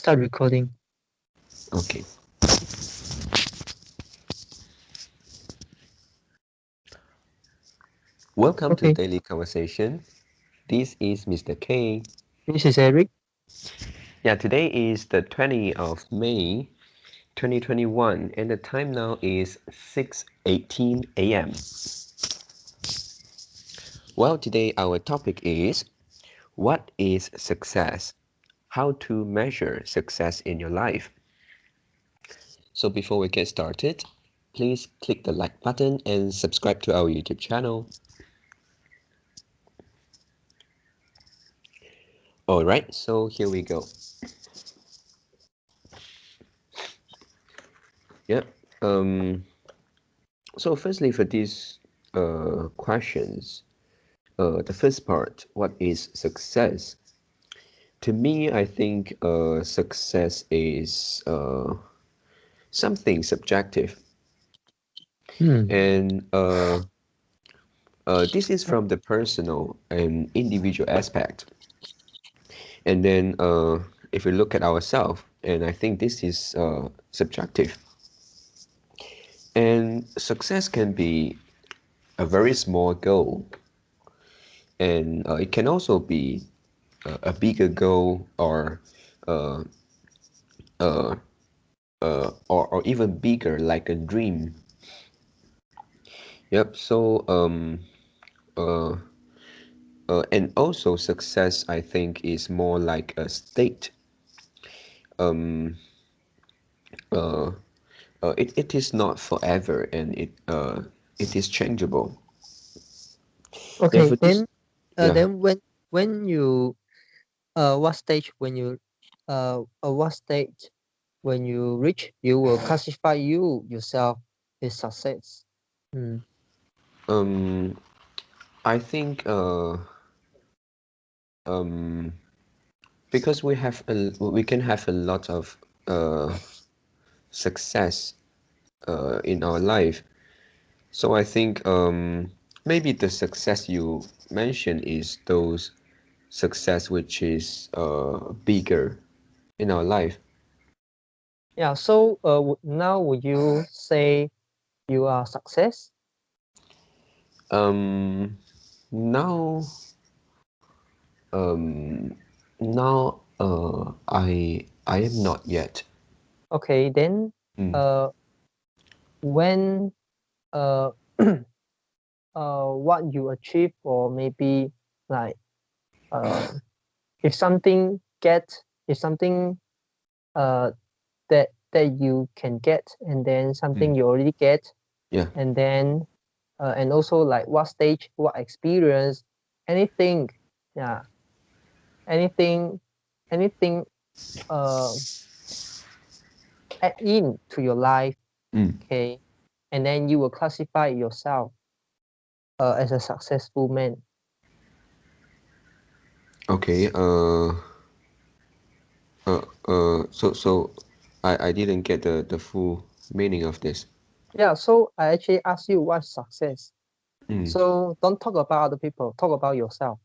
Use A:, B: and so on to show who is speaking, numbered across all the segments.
A: start recording.
B: Okay. Welcome to
A: Okay,
B: Daily Conversation. This is Mr. K.
A: this is Eric.
B: Yeah, today is the 20th of May, 2021, and the time now is 6:18 a.m. Well, today our topic is what is success? How to measure success in your life. So before we get started, please click the like button and subscribe to our YouTube channel. Alright, so here we go. Yeah. So firstly, for these questions, the first part, what is success? To me, I think success is something subjective, and this is from the personal and individual aspect. And then if we look at ourselves, and I think this is subjective. And success can be a very small goal, and it can also be a bigger goal or uh, uh, or even bigger, like a dream. Yep. So uh, and also success, I think, is more like a state. Um, uh, it is not forever, and it is changeable. And
A: Okay,
B: for this, yeah.
A: then when you what stage what stage when you reach, you will classify yourself as success. Mm.
B: Um, I think um, because we can have a lot of success in our life. So I think maybe the success you mentioned is those success which is bigger in our life.
A: Yeah. So now would you say you are success?
B: Um, now um, now I am not yet.
A: Okay, then
B: Mm,
A: uh when uh what you achieve, or maybe like uh if something get if something uh that you can get, and then
B: mm,
A: something you already get,
B: yeah.
A: and then and also like what stage, what experience, anything, yeah, anything anything uh add in to your life.
B: Mm,
A: Okay, and then you will classify yourself as a successful man.
B: okay. So I didn't get the full meaning of this.
A: Yeah, so I actually ask you what's success.
B: Mm,
A: So don't talk about other people, talk about yourself.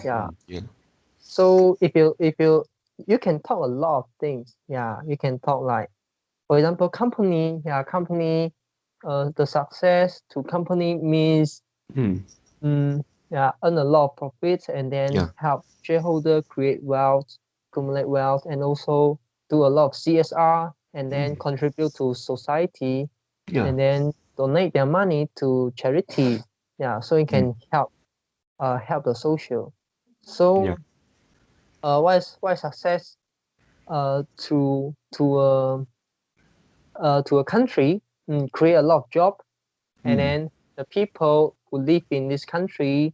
A: Yeah.
B: yeah.
A: So if you can talk a lot of things. Yeah, you can talk like, for example, company. Yeah, company. The success to company means
B: Mm,
A: yeah, earn a lot of profits, and then
B: yeah.
A: help shareholder create wealth, accumulate wealth, and also do a lot of CSR, and then
B: Mm,
A: contribute to society,
B: yeah.
A: and then donate their money to charity. Yeah, so it
B: Mm,
A: can help the social.
B: yeah.
A: So what is success to a country? Create a lot of job, and
B: Mm,
A: then the people who live in this country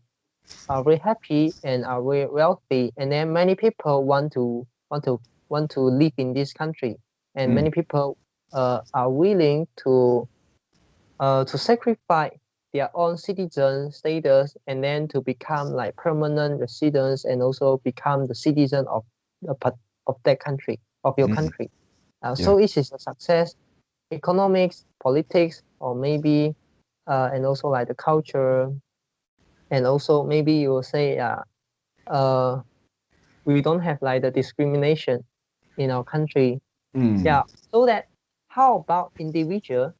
A: are very happy and are very wealthy, and then many people want to live in this country, and
B: mm,
A: many people are willing to sacrifice their own citizen status, and then to become like permanent residents, and also become the citizen of that country, of your
B: mm,
A: country.
B: yeah.
A: So it is a success, economics, politics, or maybe and also like the culture, and also maybe you will say uh we don't have like the discrimination. in our country.
B: Mm.
A: Yeah. So that how about individual,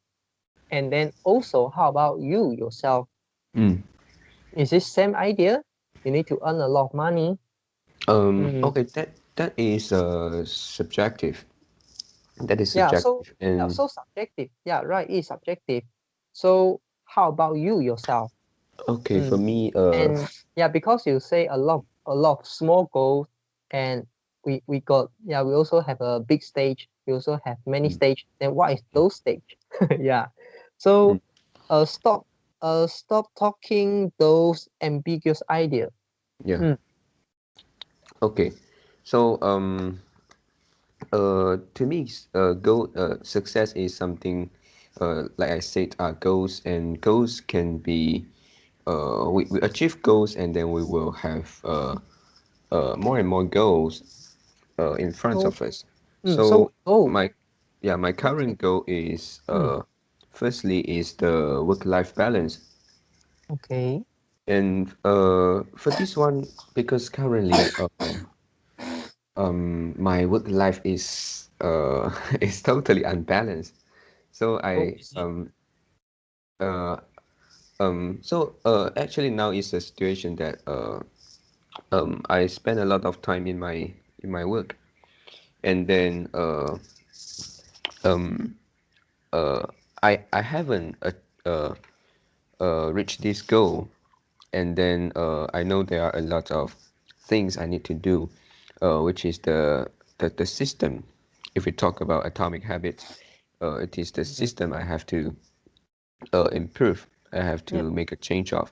A: and then also how about you yourself?
B: Mm.
A: Is this same idea? You need to earn a lot of money.
B: Okay, that is subjective. That is
A: Yeah, so
B: subjective,
A: yeah,
B: and
A: so subjective. Yeah, right, it's subjective. So how about you yourself?
B: okay, for
A: Mm.
B: me,
A: And yeah, because you say a lot of small goals, and we got, yeah, we also have a big stage. We also have many
B: mm,
A: stage. Then what is
B: yeah,
A: those stage? Yeah.
B: mm,
A: So stop stop talking those ambiguous idea.
B: yeah.
A: Mm.
B: Okay, so to me, goal success is something, like I said, goals, and goals can be, we achieve goals, and then we will have more and more goals in front
A: So
B: of us.
A: so
B: So
A: goal.
B: my, yeah, my
A: Okay.
B: current goal is,
A: Mm.
B: firstly is the work-life balance.
A: Okay.
B: And for this one, because currently my work life is is totally unbalanced. So
A: Oh,
B: I
A: is it?
B: uh actually now is a situation that I spend a lot of time in my work, and then um uh I haven't reached this goal, and then I know there are a lot of things I need to do, which is the system. If we talk about atomic habits, it is the
A: Mm.
B: system I have to improve. I have
A: Yeah.
B: to make a change of.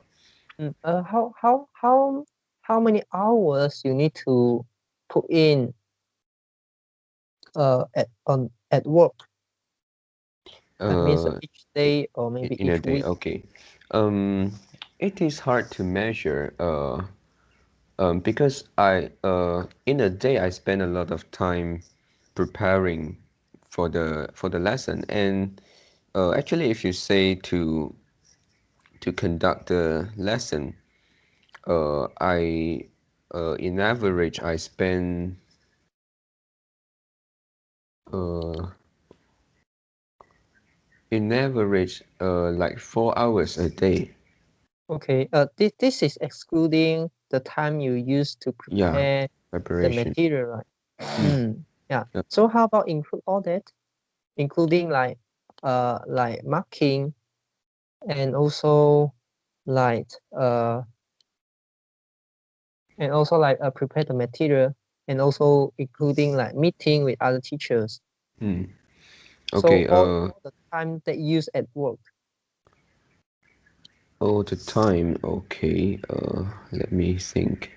A: How many hours you need to put in at work? That means
B: Uh,
A: each day or maybe
B: in a
A: each
B: day,
A: week.
B: okay. Um, it is hard to measure. Because I in a day I spend a lot of time preparing for the lesson, and actually, if you say to conduct the lesson, I in average I spend uh like 4 hours a day.
A: Okay. This is excluding the time you use to
B: Yeah,
A: prepare the
B: preparation.
A: material, right?
B: Mm,
A: Yeah.
B: yeah.
A: So how about include all that, including like marking, and also like uh prepare the material, and also including like meeting with other teachers.
B: Mm.
A: So
B: Okay.
A: all the time that you use at work.
B: All the time. Okay. Let me think.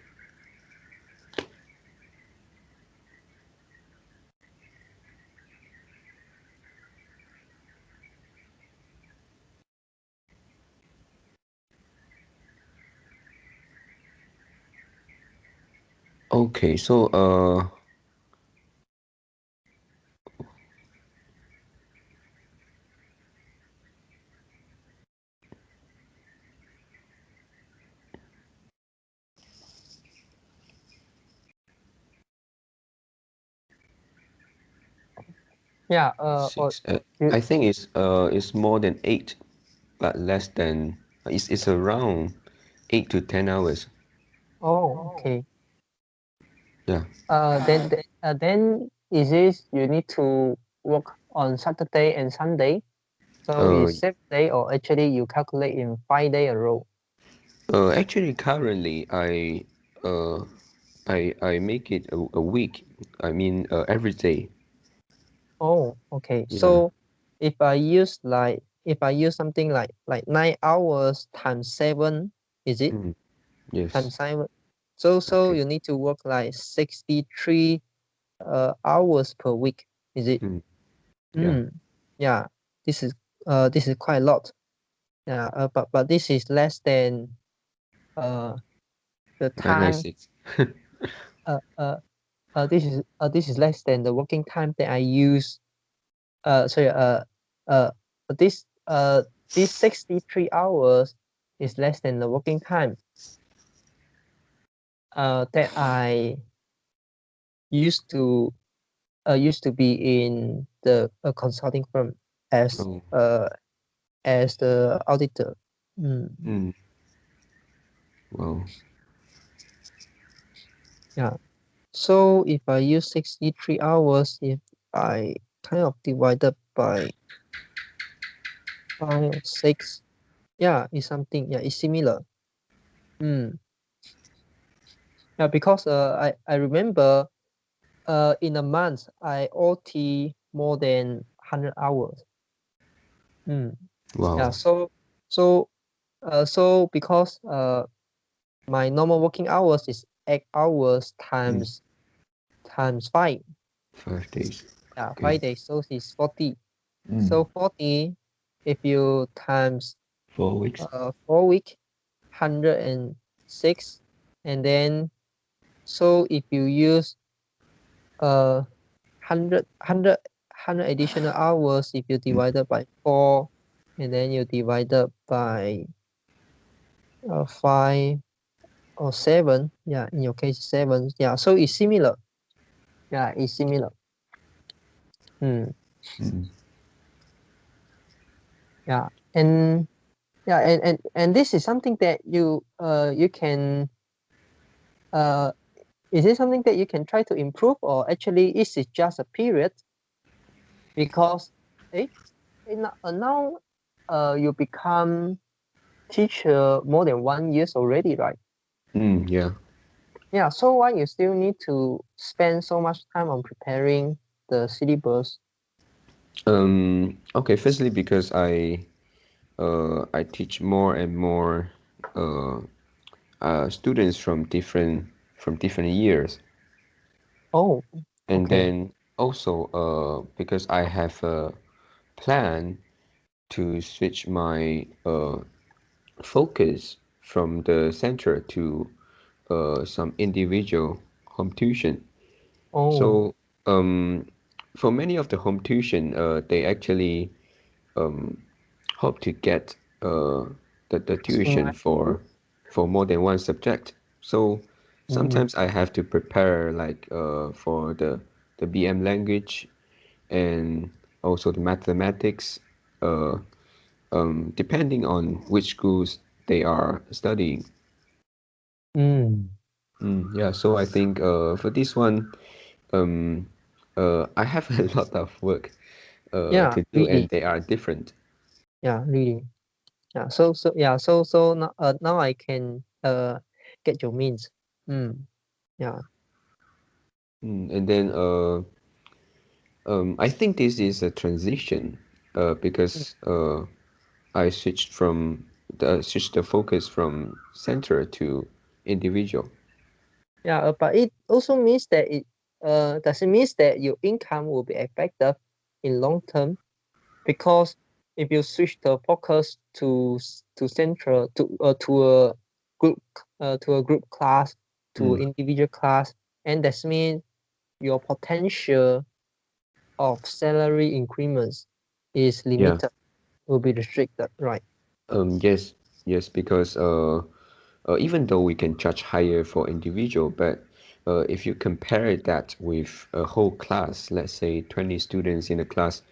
B: Okay. So
A: Yeah. Or
B: six.
A: you.
B: I think it's more than 8, but less than. It's around 8 to 10 hours.
A: Oh, okay.
B: Yeah.
A: Then is this you need to work on Saturday and Sunday? So
B: Uh,
A: is 7 day, or actually you calculate in 5 day a row?
B: Actually, currently, uh, I make it a week. I mean, every day.
A: Oh, okay.
B: Yeah.
A: So if I use something like 9 hours times seven, is it
B: Mm, yes.
A: times seven? So
B: Okay.
A: you need to work like 63 hours per week, is it?
B: Mm, yeah.
A: Mm. Yeah. This is quite a lot. Yeah. But this is less than uh the time.
B: 996.
A: Uh uh this is less than the working time that I use. Sorry. Uh. This this 63 hours is less than the working time that I used to used to be in the consulting firm as
B: Oh,
A: uh as the auditor. Mm,
B: mm, wow.
A: yeah. So if I use 63 hours, if I kind of divided by 5 or 6, yeah, it's something. Yeah, it's similar. Mm. Yeah, because I remember in a month I OT more than 100 hours. Mm. Yeah,
B: Wow.
A: so so because my normal working hours is 8 hours
B: Mm,
A: times 5.
B: 5 days.
A: Yeah,
B: Okay.
A: 5 days, so it's 40.
B: Mm,
A: So 40, if you times
B: 4 weeks.
A: 4 week, 106, and then so if you use 100 additional hours, if you
B: Mm,
A: divide it by 4, and then you divide it by 5 or 7, yeah, in your case 7, yeah, so it's similar. Yeah, it's similar. Hmm.
B: mm.
A: Yeah, and yeah, and this is something that you can uh is it something that you can try to improve, or actually is it just a period? Because eh, now you become teacher more than 1 years already, right?
B: Yeah.
A: Yeah, so why you still need to spend so much time on preparing the syllabus?
B: Okay, firstly because I teach more and more uh, students from different years,
A: Oh,
B: and
A: okay.
B: then also because I have a plan to switch my focus from the center to some individual home tuition.
A: Oh,
B: So for many of the home tuition, they actually hope to get the tuition
A: smart.
B: for more than one subject. So
A: Mm,
B: sometimes I have to prepare like for the BM language and also the mathematics, uh, depending on which schools they are studying.
A: mm.
B: Yeah, so I think for this one, um, I have a lot of work
A: Yeah,
B: to do, and
A: really.
B: they are different.
A: Yeah, really. Yeah, so now I can get your means. Mm, yeah.
B: And then I think this is a transition because I switched the focus from center to individual.
A: Yeah, but it also means that it does it means that your income will be affected in long term, because if you switch the focus to central to a group class, to
B: Mm,
A: individual class, and that means your potential of salary increments is
B: yeah.
A: limited, will be restricted, right?
B: Yes, yes, because even though we can charge higher for individual, but if you compare that with a whole class, let's say 20 students in a class,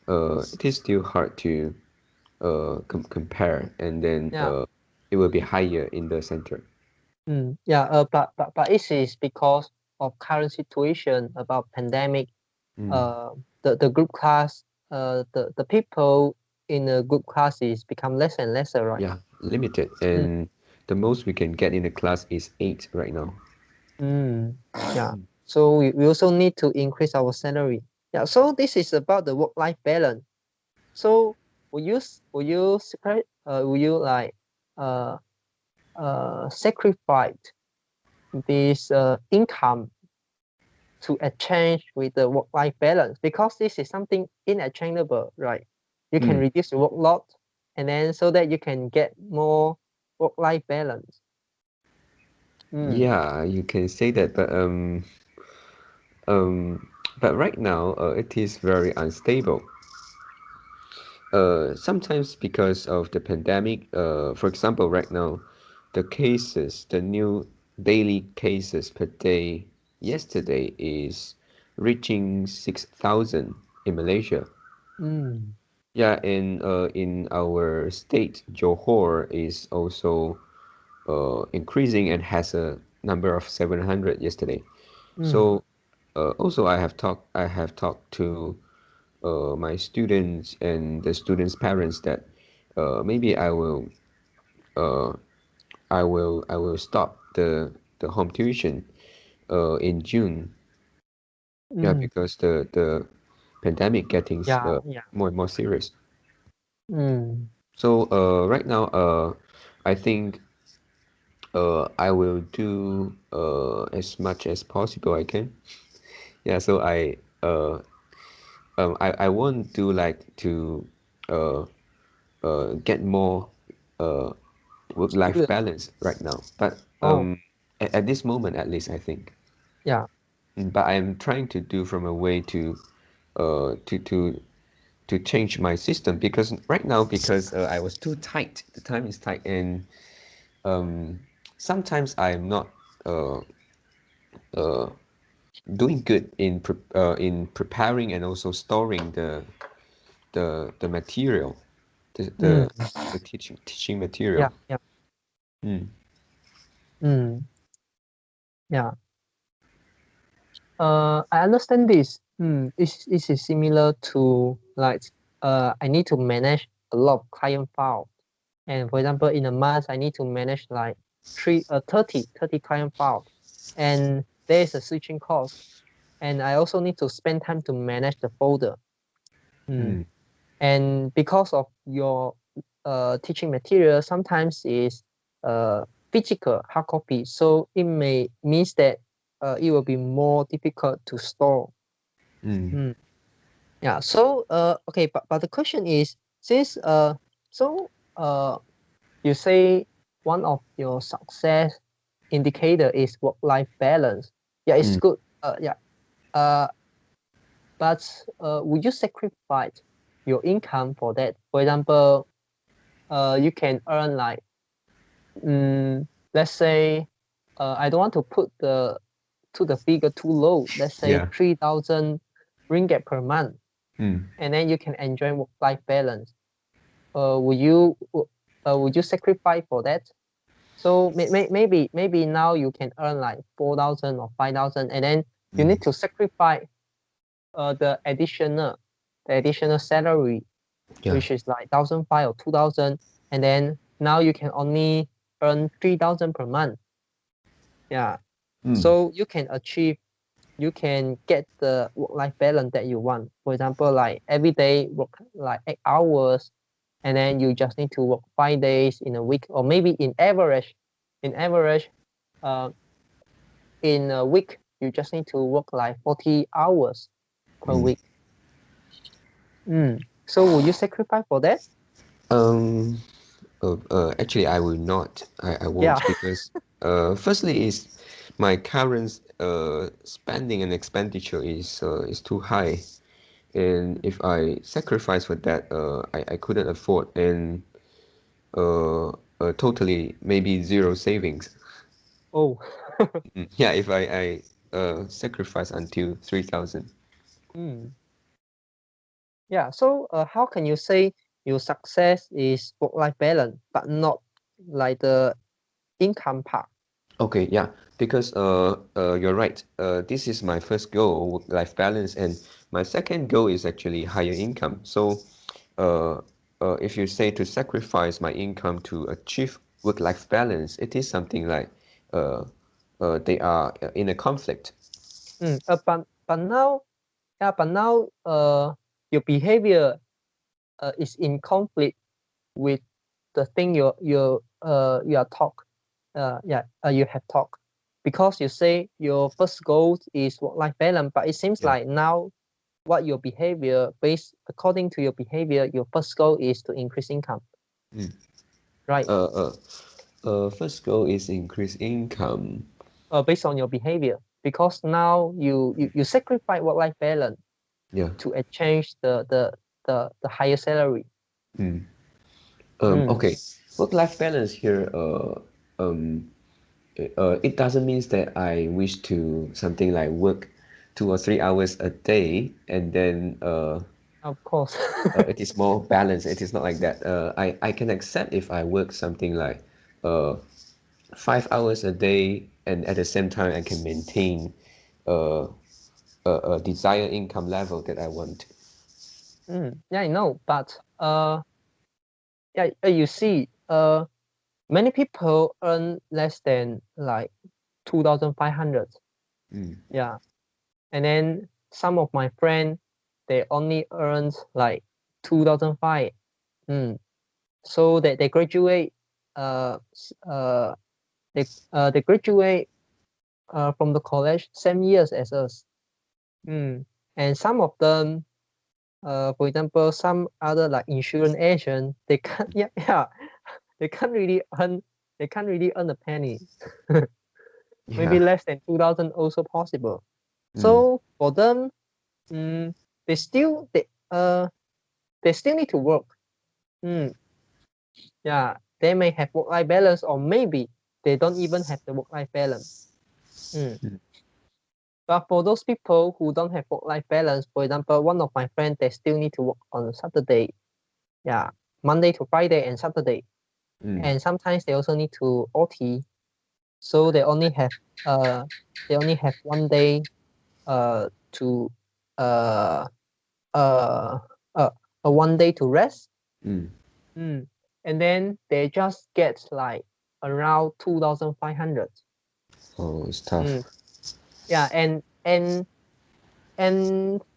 B: it is still hard to compare, and then
A: Yeah.
B: it will be higher in the center.
A: Yeah, but it is because of current situation about pandemic.
B: Mm,
A: Uh, the group class, the people in the group classes become less and lesser, right?
B: yeah, limited,
A: Mm,
B: and the most we can get in a class is 8 right now.
A: yeah. So we also need to increase our salary. Yeah. So this is about the work-life balance. So will you like uh sacrifice this income to exchange with the work-life balance, because this is something inattainable, right? You can
B: Mm,
A: reduce the workload, and then so that you can get more work-life balance. Mm.
B: yeah, you can say that, um, but right now it is very unstable. Sometimes because of the pandemic, for example, right now, the new daily cases per day yesterday is reaching 6,000 in Malaysia.
A: Mm.
B: Yeah, and in our state, Johor is also increasing and has a number of 700 yesterday.
A: Mm.
B: So also I have talked to my students and the students' parents that maybe uh, I will stop the home tuition in June. Yeah,
A: Mm.
B: because the pandemic getting
A: Yeah, yeah.
B: more and more serious.
A: Mm.
B: So right now I think I will do as much as possible I can. Yeah, so I won't do like to uh get more uh work-life
A: Student.
B: balance right now. But
A: Oh,
B: at this moment at least I think.
A: yeah.
B: But I'm trying to do from a way to uh to to to change my system because right now because I was too tight. The time is tight and um sometimes I'm not uh uh doing good in preparing and also storing the material, the
A: Mm.
B: the, the teaching material.
A: Yeah, yeah.
B: Mm.
A: Mm. Yeah. I understand this. This is similar to like I need to manage a lot of client file. And for example, in a month, I need to manage like 30 client file. And there is a switching cost. And I also need to spend time to manage the folder. Mm.
B: Mm.
A: And because of your teaching material, sometimes is uh, physical hard copy. So it may means that it will be more difficult to store.
B: Mm.
A: Mm. Yeah. So okay, but the question is, since so you say one of your success indicator is work-life balance. Yeah, it's
B: Mm.
A: good. Yeah. Uh, but would you sacrifice your income for that? For example, you can earn like, let's say, I don't want to put the figure too low. Let's say
B: Yeah.
A: 3,000 ringgit per month,
B: Mm.
A: and then you can enjoy work-life balance. Would you sacrifice for that? So maybe now you can earn like 4,000 or 5,000, and then you
B: Mm.
A: need to sacrifice the additional salary,
B: Yeah.
A: which is like 1,500 or 2,000, and then now you can only earn 3,000 per month. Yeah,
B: Mm.
A: so you can get the work-life balance that you want. For example, like every day work like 8 hours, and then you just need to work 5 days in a week, or maybe in average, uh, in a week you just need to work like 40 hours per
B: Mm.
A: week. So will you sacrifice for that?
B: Um. Actually, I will not. I
A: Yeah.
B: won't because firstly is my current spending and expenditure is too high, and if I sacrifice for that, I couldn't afford and totally maybe zero savings.
A: Oh.
B: Yeah, if I sacrifice until 3,000.
A: mm. Yeah. So how can you say your success is work-life balance, but not like the income part?
B: Okay, yeah, because you're right. This is my first goal, work-life balance, and my second goal is actually higher income. So, uh, if you say to sacrifice my income to achieve work-life balance, it is something like uh, they are in a conflict.
A: But now your behavior is in conflict with the thing you are talk you have talked, because you say your first goal is work-life balance, but it seems
B: Yeah.
A: like now what your behavior based according to your behavior, your first goal is to increase income,
B: Mm.
A: right?
B: Uh, uh, First goal is increase income.
A: Based on your behavior, because now you sacrifice work-life balance
B: Yeah.
A: to exchange the higher salary.
B: Mm.
A: mm,
B: Okay. Work-life balance here. Um, it doesn't mean that I wish to something like work 2 or 3 hours a day, and then
A: Of course.
B: it is more balanced. It is not like that. I can accept if I work something like 5 hours a day, and at the same time I can maintain uh, a desired income level that I want.
A: Yeah, I know, but yeah, you see, many people earn less than like 2,500.
B: Mm.
A: Yeah, and then some of my friends they only earn like 2,005. So they graduate they graduate from the college same years as us. And some of them, for example, some other like insurance agent, they can't yeah they can't really earn a penny. Maybe
B: Yeah.
A: less than 2,000 also possible.
B: Mm.
A: So for them, mm, they still they still need to work. Mm, yeah, they may have work-life balance, or maybe they don't even have the work-life balance. Mm.
B: Mm.
A: But for those people who don't have work-life balance, for example, one of my friends, they still need to work on Saturday. Yeah, Monday to Friday and Saturday.
B: Mm.
A: And sometimes they also need to OT. So they only have one day to uh uh uh one day to rest.
B: Mm.
A: Mm. And then they just get like around 2,500.
B: Oh, it's tough.
A: Mm. Yeah, and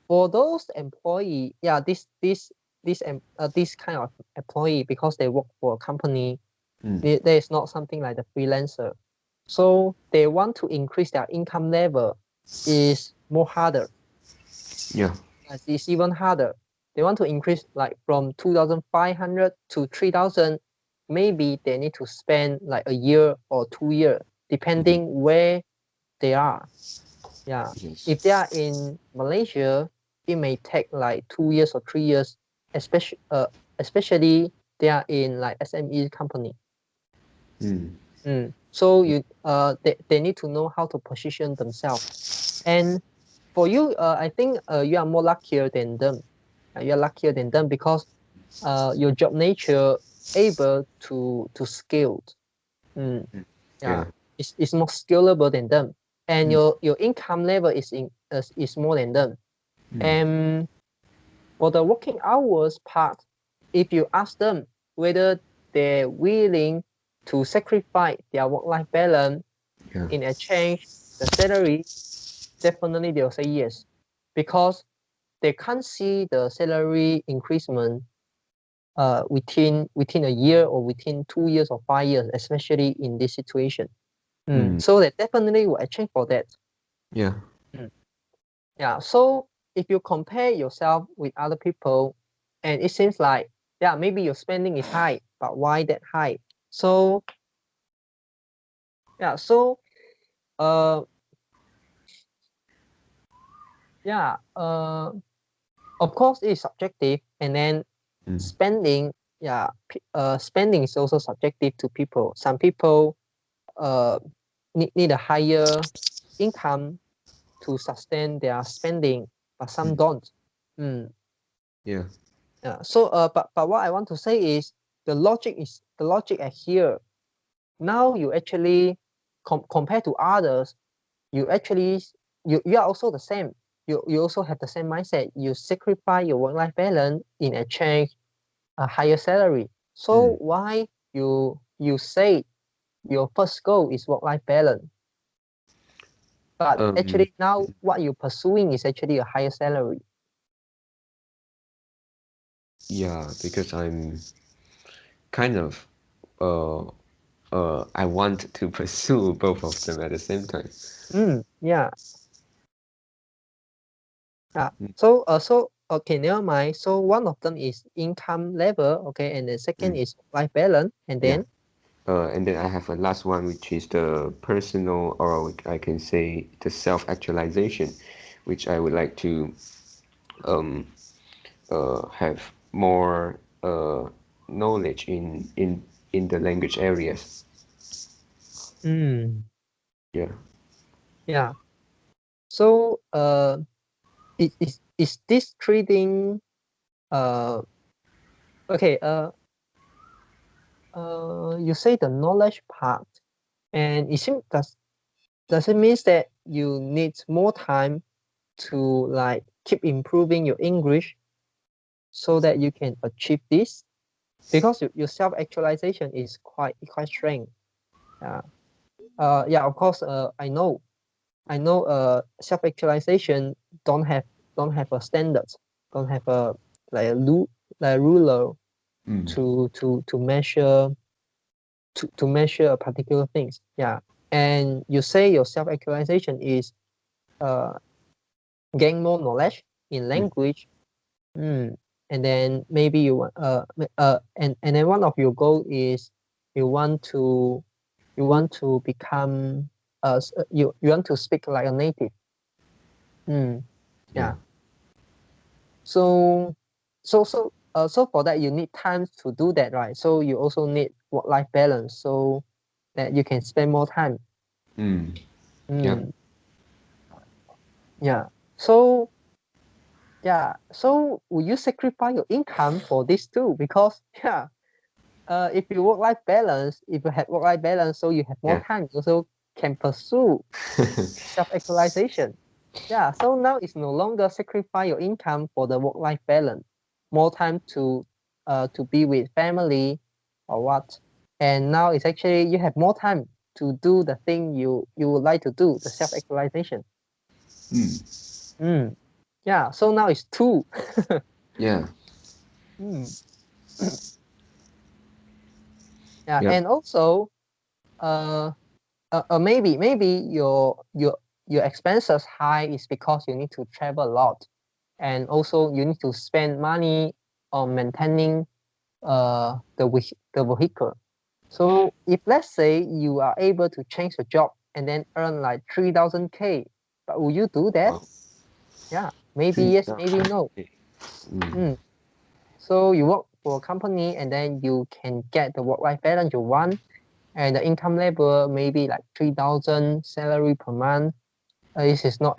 A: for those employee, yeah, this kind of employee, because they work for a company,
B: Mm.
A: there is not something like the freelancer. So they want to increase their income level is more harder.
B: Yeah.
A: It's even harder. They want to increase like from 2,500 to 3,000. Maybe they need to spend like a year or 2 years,
B: Mm.
A: depending where they are. Yeah. If they
B: Yes.
A: are in Malaysia, it may take like 2 years or 3 years, especially they are in like SME company.
B: Mm.
A: So they need to know how to position themselves. And for you, I think you are more luckier than them. You are luckier than them because your job nature able to scale. Mm, yeah,
B: Yeah.
A: it's more scalable than them, and
B: Mm.
A: your income level is more than them.
B: Mm.
A: And for the working hours part, if you ask them whether they're willing to sacrifice their work-life balance
B: Yeah.
A: in exchange the salary, definitely they'll say yes, because they can't see the salary increasement within a year or within 2 years or 5 years, especially in this situation.
B: Mm.
A: So they definitely will exchange for that.
B: Yeah.
A: Mm. Yeah. So if you compare yourself with other people, and it seems like, yeah, maybe your spending is high, but why that high? So yeah. So uh yeah. Of course it's subjective, and then
B: Mm.
A: spending, yeah, spending is also subjective to people. Some people uh need a higher income to sustain their spending, but some
B: Mm.
A: don't. Mm.
B: Yeah.
A: Yeah. So but what I want to say is the logic at here. Now you actually compared to others, you actually you are also the same. You also have the same mindset. You sacrifice your work-life balance in exchange a higher salary. So
B: Mm.
A: why you say your first goal is work-life balance, but
B: Um.
A: actually now what you're pursuing is actually a higher salary?
B: Yeah, because I'm kind of uh I want to pursue both of them at the same time.
A: Yeah.
B: Mm.
A: So okay, never mind. So one of them is income level, okay, and the second
B: Mm.
A: is life balance, and
B: Yeah.
A: then
B: And then I have a last one, which is the personal, or I can say the self-actualization, which I would like to um, have more knowledge in the language areas.
A: mm,
B: Yeah.
A: yeah. So is this trading okay you say the knowledge part, and it seems does it mean that you need more time to like keep improving your English so that you can achieve this? Because your self-actualization is quite strange. Yeah. Yeah, of course, I know self-actualization don't have a standard, don't have a like a ruler
B: Mm.
A: to measure to measure a particular things. Yeah. And you say your self-actualization is uh gain more knowledge in
B: Mm.
A: language. Mm. And then maybe you want and then one of your goal is you want to become you want to speak like a native. Mm.
B: Yeah.
A: Yeah. So for that you need time to do that, right? So you also need work-life balance so that you can spend more time.
B: Mm. Yep.
A: Mm. Yeah. So yeah. So will you sacrifice your income for this too? Because yeah, if you have work-life balance, so you have more
B: Yeah.
A: time. You also can pursue self-actualization. Yeah, so now it's no longer sacrifice your income for the work-life balance, more time to be with family or what. And now it's actually you have more time to do the thing you would like to do, the self-actualization.
B: Mm.
A: Mm. Yeah, so now it's two.
B: Yeah.
A: Mm. Yeah,
B: Yep.
A: and also uh, maybe your expenses high is because you need to travel a lot, and also you need to spend money on maintaining the vehicle. So if let's say you are able to change the job and then earn like 3,000 K, but will you do that?
B: Wow.
A: Yeah, maybe
B: Three
A: yes, maybe
B: thousand.
A: no.
B: Mm.
A: Mm. So you work for a company and then you can get the work-life balance you want, and the income level maybe like 3,000 salary per month. This is not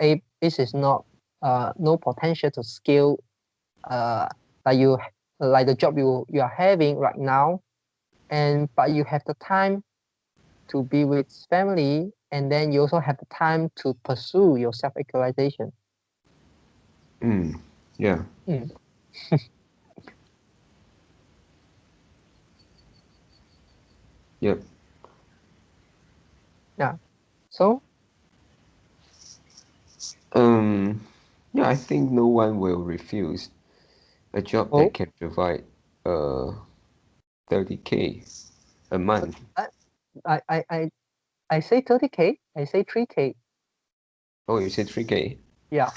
A: no potential to scale uh like you like the job you are having right now, and but you have the time to be with family, and then you also have the time to pursue your self-actualization.
B: Mm. Yeah.
A: Mm.
B: Yep.
A: Yeah. So
B: Um. Yeah, I think no one will refuse a job
A: oh
B: that can provide uh 30K a
A: uh,
B: month.
A: I I I I I say 30K. I say 3K.
B: Oh, you said 3K.
A: Yeah.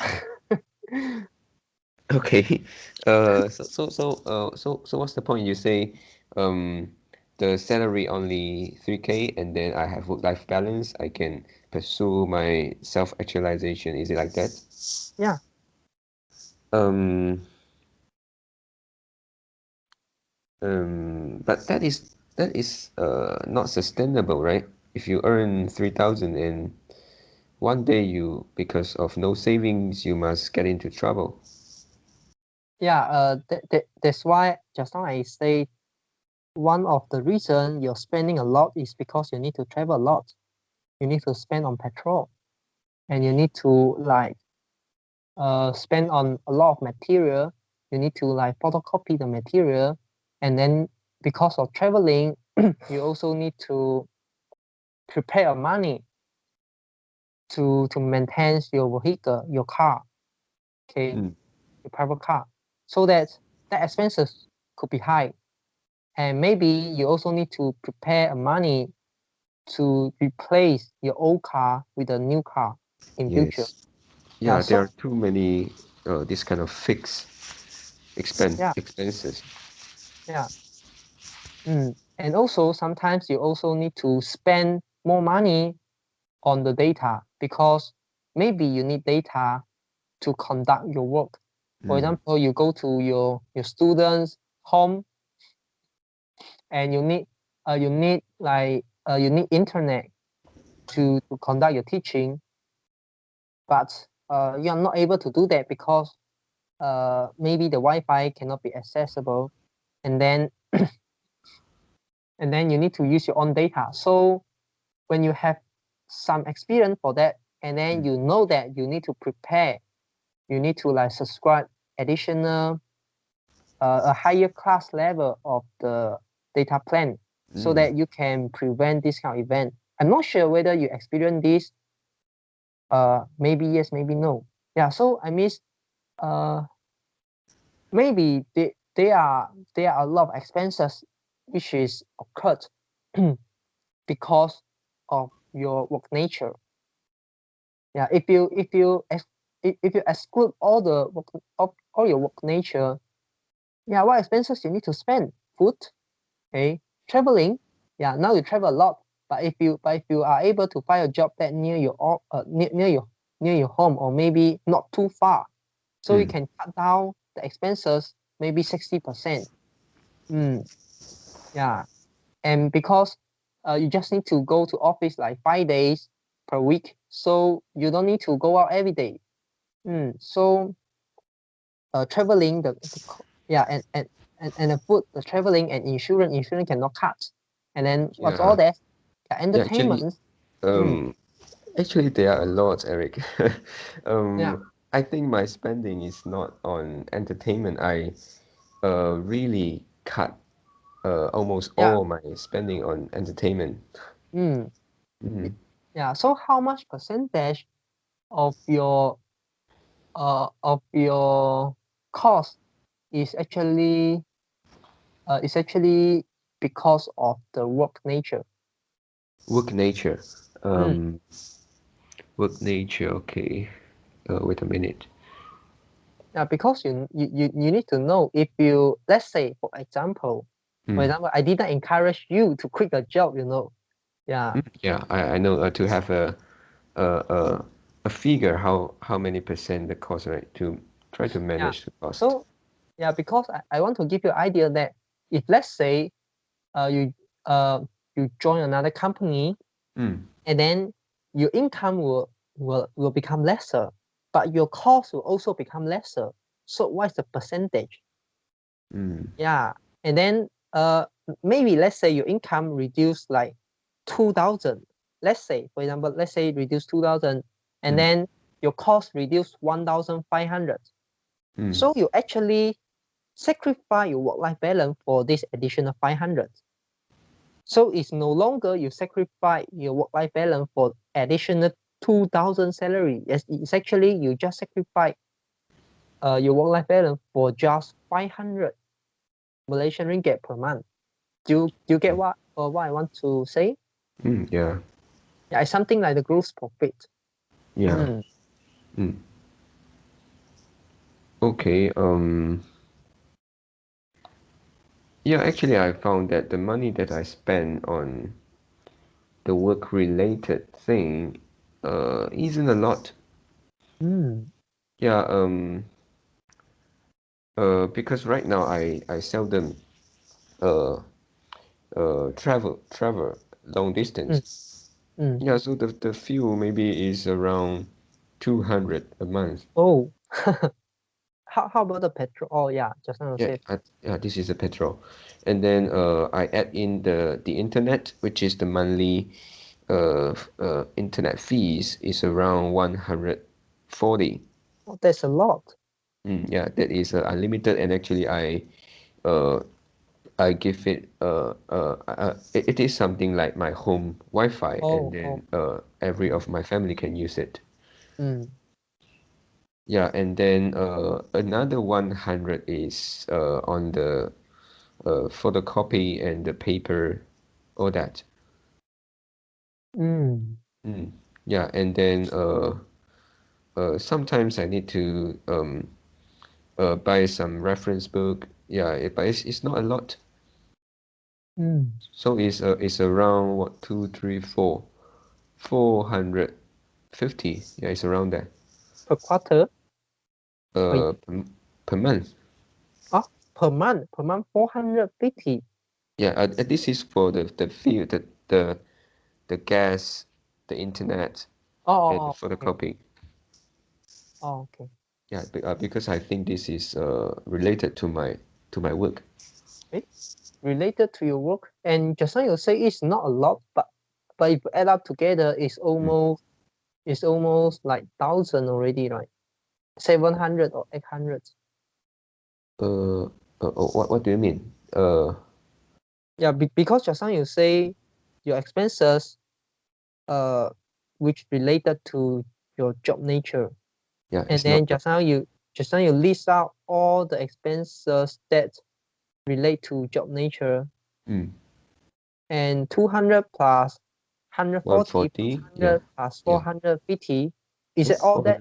B: Okay. So what's the point? You say, um, the salary only 3K, and then I have work-life balance. I can pursue my self-actualization. Is it like that?
A: Yeah.
B: Um, but that is not sustainable, right? If you earn 3,000 and one day you, because of no savings, you must get into trouble.
A: Yeah. That's why just now I say one of the reason you're spending a lot is because you need to travel a lot. You need to spend on petrol, and you need to like spend on a lot of material. You need to like photocopy the material, and then because of traveling, you also need to prepare money to maintain your vehicle, your car, okay,
B: Mm.
A: your private car, so that the expenses could be high. And maybe you also need to prepare money to replace your old car with a new car in future.
B: Yes.
A: Yeah,
B: Yeah, there
A: so
B: are too many this kind of fixed
A: yeah,
B: expenses.
A: yeah. And also sometimes you also need to spend more money on the data because maybe you need data to conduct your work. For
B: Mm.
A: example, you go to your students' home and you need internet to conduct your teaching. but you are not able to do that because maybe the Wi-Fi cannot be accessible, and then you need to use your own data. So when you have some experience for that, and then you know that you need to prepare, you need to like subscribe additional a higher class level of the data plan so that you can prevent this kind of event. I'm not sure whether you experience this. Maybe yes, maybe no. Yeah. So I miss. Maybe there are a lot of expenses which is occurred because of your work nature. Yeah. If you exclude all the work of all your work nature, yeah, what expenses you need to spend? Food, okay, traveling. Yeah, now you travel a lot, but if you are able to find a job that near your home, or maybe not too far, so you can cut down the expenses maybe 60%. Yeah, and because you just need to go to office like 5 days per week, so you don't need to go out every day. So traveling yeah, and the food, the traveling and insurance cannot cut. And then what's all
B: Yeah.
A: that?
B: Yeah, actually,
A: Entertainment.
B: um, actually there are a lot, Eric.
A: Yeah,
B: I think my spending is not on entertainment. I really cut almost
A: yeah.
B: all my spending on entertainment.
A: Mm.
B: Mm.
A: Yeah. So how much percentage of your cost is actually because of the work nature?
B: Work nature.
A: Mm.
B: Um, Work nature. Okay. Wait a minute.
A: Yeah, because you need to know, if you, let's say for
B: Mm.
A: example, I didn't encourage you to quit a job, Yeah,
B: Yeah, I know to have a a a figure how many percent the cost, right? To try to
A: yeah.
B: manage the cost.
A: So yeah, because I want to give you an idea that if, let's say, you you join another company,
B: Mm.
A: and then your income will become lesser, but your cost will also become lesser. So what's the percentage?
B: Mm.
A: Yeah, and then maybe let's say your income reduced like 2,000. Let's say, for example, let's say reduce 2,000, and
B: Mm.
A: then your cost reduce 1,500.
B: Mm.
A: So you actually sacrifice your work-life balance for this additional 500. So it's no longer you sacrifice your work-life balance for additional 2,000 salary. It's actually you just sacrifice your work-life balance for just 500 Malaysian ringgit per month. Do you get what I want to say?
B: Mm. Yeah.
A: Yeah, it's something like the gross profit.
B: Yeah.
A: Mm.
B: Mm. Okay. Yeah, actually, I found that the money that I spend on the work-related thing, isn't a lot.
A: Mm.
B: Yeah. Because right now I seldom uh travel long
A: Mm.
B: distance.
A: Mm.
B: Yeah. So the fuel maybe is around 200 a month.
A: Oh, how about the petrol? Oh yeah, just now you
B: Yeah.
A: said.
B: Yeah. This is the petrol, and then I add in the internet, which is the monthly internet fees is around 140.
A: Oh, that's a lot.
B: Yeah, that is unlimited, and actually uh I give it it is something like my home Wi-Fi, and
A: Oh.
B: then every of my family can use it.
A: Mm.
B: Yeah, and then another 100 is on the photocopy and the paper, all that.
A: Mm.
B: Mm. Yeah, and then sometimes I need to buy some reference book. Yeah, but it's not a lot.
A: Mm.
B: So it's around what 450. Yeah, it's around there.
A: Per quarter? Or,
B: Uh, per, per month.
A: oh, per month 450.
B: Yeah, this is for the fuel, the gas, the internet, and the
A: Okay.
B: photocopy.
A: Oh, okay.
B: Yeah, because I think this is related to my work.
A: Eh? Related to your work, and just now you say it's not a lot, but if you add up together,
B: Mm.
A: it's almost like 1,000 already, right? 700 or 800.
B: What do you mean?
A: Yeah, because just now you say your expenses, uh, which related to your job nature,
B: Yeah,
A: and
B: it's not.
A: then just now you list out all the expenses that relate to job nature,
B: Mm,
A: and 200 plus 140 plus
B: 140. Yeah,
A: 100 plus
B: yeah.
A: 450. Is
B: Oh,
A: it all that?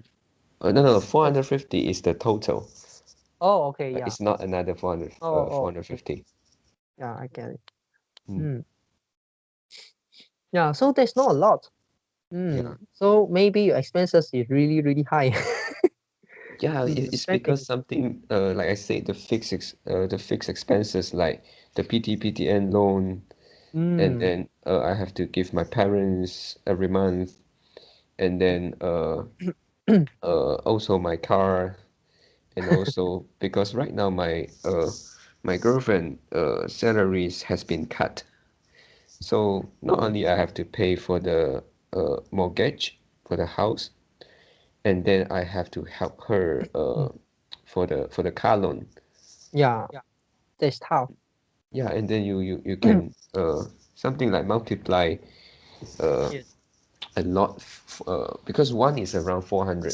B: 400. No,
A: Oh,
B: 450 is the total.
A: oh, okay, yeah.
B: It's not another 400,
A: Oh, okay.
B: 450.
A: Yeah, I get it.
B: Mm,
A: Mm. Yeah, so there's not a lot.
B: yeah.
A: So maybe your expenses is really, really high.
B: Yeah,
A: Your
B: it's because
A: spending.
B: something like I said, the fixed expenses like the PTN loan, and
A: Mm.
B: then I have to give my parents every month, and then also my car, and also because right now my girlfriend salaries has been cut, so not
A: Oh,
B: only I have to pay for the mortgage for the house, and then I have to help her for the car loan.
A: yeah, that's tough.
B: Yeah, and then you can something like multiply uh
A: Yes.
B: a lot because one is around 400.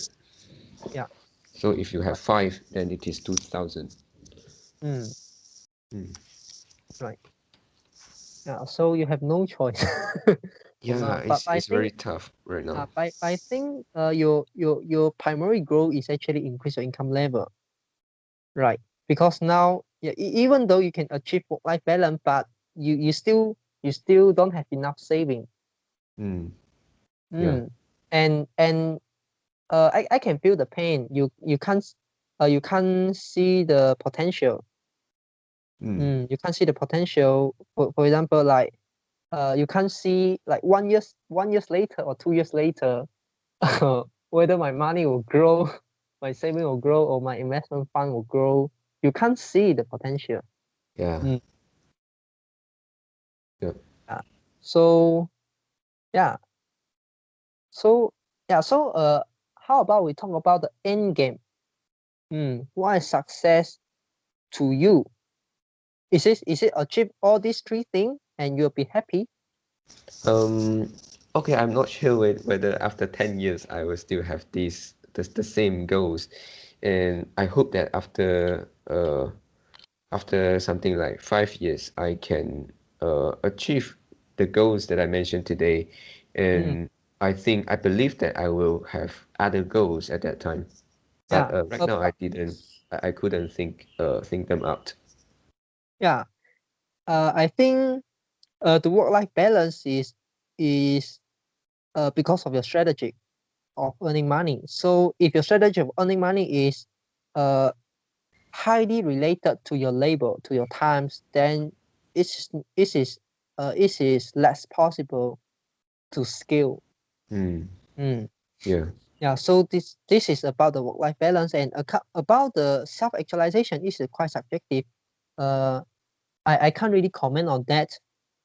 A: Yeah.
B: So if you have
A: Right.
B: five, then it is 2,000.
A: Mm.
B: Mm.
A: Right. Yeah. So you have no choice for
B: Yeah,
A: now. But I
B: it's very
A: think,
B: tough right now.
A: I think, your primary goal is actually increase your income level, right? Because now, yeah, even though you can achieve work-life balance, but you still don't have enough saving.
B: Mm. Yeah.
A: Mm. And I can feel the pain. You can't see the potential.
B: Mm.
A: You can't see the potential. For example, like, you can't see like 1 years later or 2 years later, whether my money will grow, my saving will grow, or my investment fund will grow. You can't see the potential.
B: Yeah.
A: Mm,
B: Yeah.
A: yeah. So yeah. So yeah. How about we talk about the end game? What is success to you? Is it achieve all these three things and you'll be happy?
B: Um, okay, I'm not sure whether after 10 years I will still have the same goals. And I hope that after something like 5 years, I can achieve the goals that I mentioned today.
A: Mm,
B: And I believe that I will have other goals at that time. But
A: yeah.
B: right now I couldn't think them out.
A: Yeah. I think the work-life balance is because of your strategy of earning money. So if your strategy of earning money is uh highly related to your labor, to your times, then it's it is it is less possible to scale.
B: Mm,
A: Mm.
B: yeah.
A: Yeah, so this is about the work-life balance, and about the self-actualization is quite subjective. Uh, I can't really comment on that.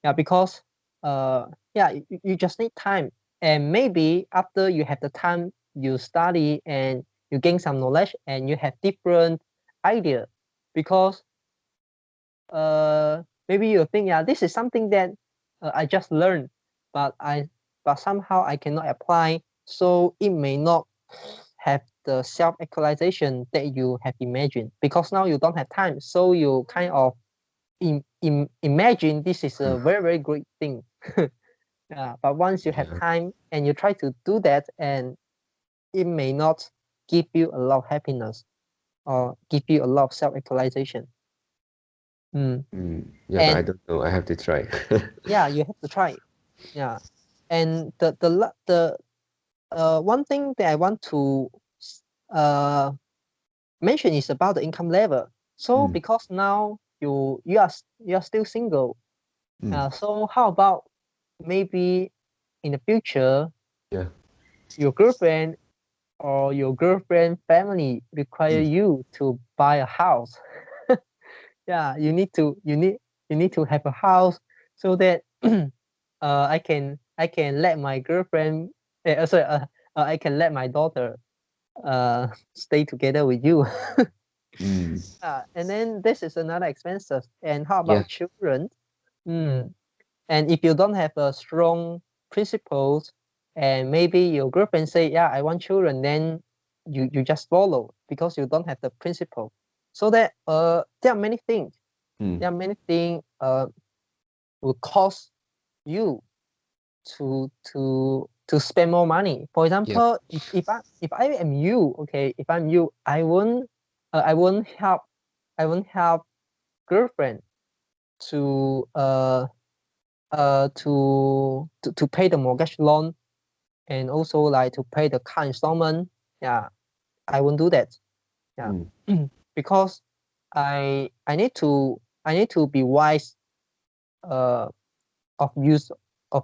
A: Yeah, because yeah, you just need time, and maybe after you have the time, you study and you gain some knowledge, and you have different idea, because maybe you think, yeah, this is something that I just learned, but somehow I cannot apply, so it may not have the self-actualization that you have imagined, because now you don't have time, so you kind of imagine this is a very, very great thing. Yeah, but once you have
B: Yeah.
A: time and you try to do that, and it may not give you a lot of happiness or give you a lot of self-actualization. Mm.
B: Yeah, but I
A: And
B: don't know. I have to try.
A: yeah, you have to try. Yeah, and the one thing that I want to uh mention is about the income level. So
B: Mm,
A: because now you are still single,
B: mm,
A: so how about maybe in the future
B: yeah.
A: your girlfriend or your girlfriend family require
B: Mm.
A: you to buy a house. Yeah, you need to have a house so that I can let my girlfriend sorry I can let my daughter stay together with you.
B: Mm.
A: And then this is another expenses. And how
B: Yeah.
A: about children? Mm. And if you don't have a strong principles, and maybe your girlfriend say, yeah, I want children, then you just follow because you don't have the principle. So that there are many things.
B: Mm.
A: There are many things will cause you to spend more money. For
B: Yeah.
A: example, if I am you, okay, if I'm you, I won't help girlfriend to to pay the mortgage loan, and also like to pay the car installment. Yeah, I won't do that. Yeah.
B: Mm.
A: Because I need to be wise uh of